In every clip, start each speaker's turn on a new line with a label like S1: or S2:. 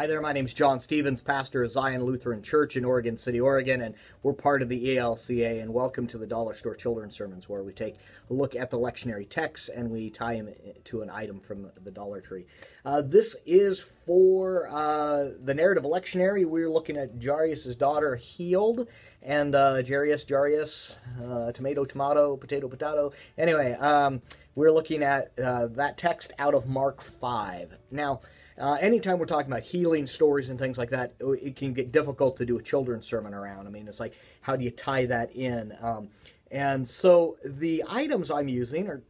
S1: Hi there, my name's John Stevens, pastor of Zion Lutheran Church in Oregon City, Oregon, and we're part of the ELCA, and welcome to the Dollar Store Children's Sermons, where we take a look at the lectionary texts and we tie them to an item from the Dollar Tree. This is for the narrative lectionary. We're looking at Jarius' daughter healed, and Jarius, tomato, potato. Anyway, we're looking at that text out of Mark 5. Now, anytime we're talking about healing stories and things like that, it can get difficult to do a children's sermon around. I mean, it's like, how do you tie that in? And so the items I'm using are,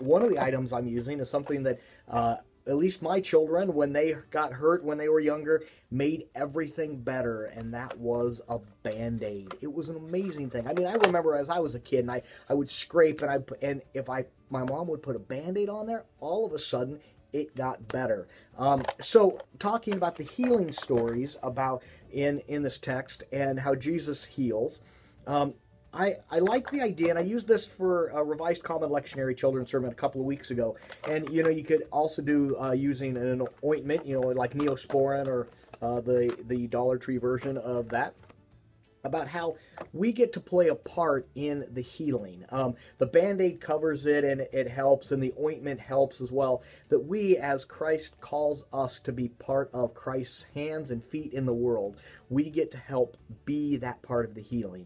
S1: one of the items I'm using is something that at least my children, when they got hurt when they were younger, made everything better, and that was a Band-Aid. It was an amazing thing. I mean, I remember as I was a kid, and I would scrape, and if my mom would put a Band-Aid on there, all of a sudden it got better. So talking about the healing stories about in this text and how Jesus heals, I like the idea, and I used this for a Revised Common Lectionary Children's Sermon a couple of weeks ago. And you could also do using an ointment, like Neosporin or the Dollar Tree version of that, about how we get to play a part in the healing. The Band-Aid covers it, and it helps, and the ointment helps as well. That we, as Christ calls us to be part of Christ's hands and feet in the world, we get to help be that part of the healing.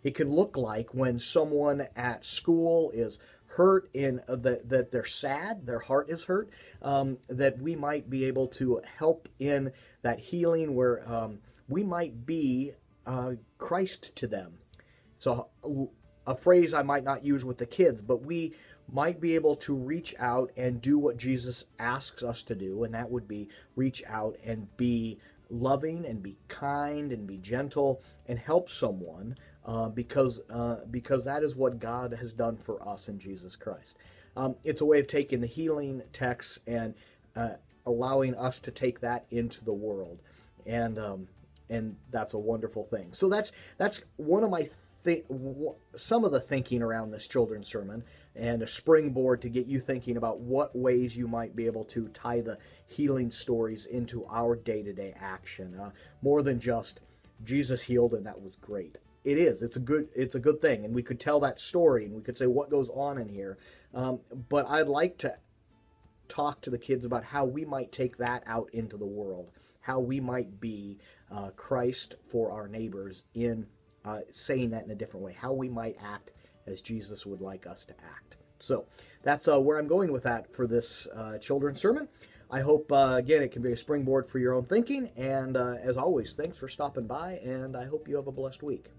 S1: It can look like when someone at school is hurt, that they're sad, their heart is hurt, that we might be able to help in that healing where we might be Christ to them. So a phrase I might not use with the kids, but we might be able to reach out and do what Jesus asks us to do, and that would be reach out and be loving and be kind and be gentle and help someone because that is what God has done for us in Jesus Christ. It's a way of taking the healing text and allowing us to take that into the world, and that's a wonderful thing. So that's one of my some of the thinking around this children's sermon, and a springboard to get you thinking about what ways you might be able to tie the healing stories into our day-to-day action. More than just Jesus healed and that was great. It is. It's a good thing, and we could tell that story, and we could say what goes on in here. But I'd like to talk to the kids about how we might take that out into the world, how we might be Christ for our neighbors in saying that in a different way, how we might act as Jesus would like us to act. So that's where I'm going with that for this children's sermon. I hope, again, it can be a springboard for your own thinking, and as always, thanks for stopping by, and I hope you have a blessed week.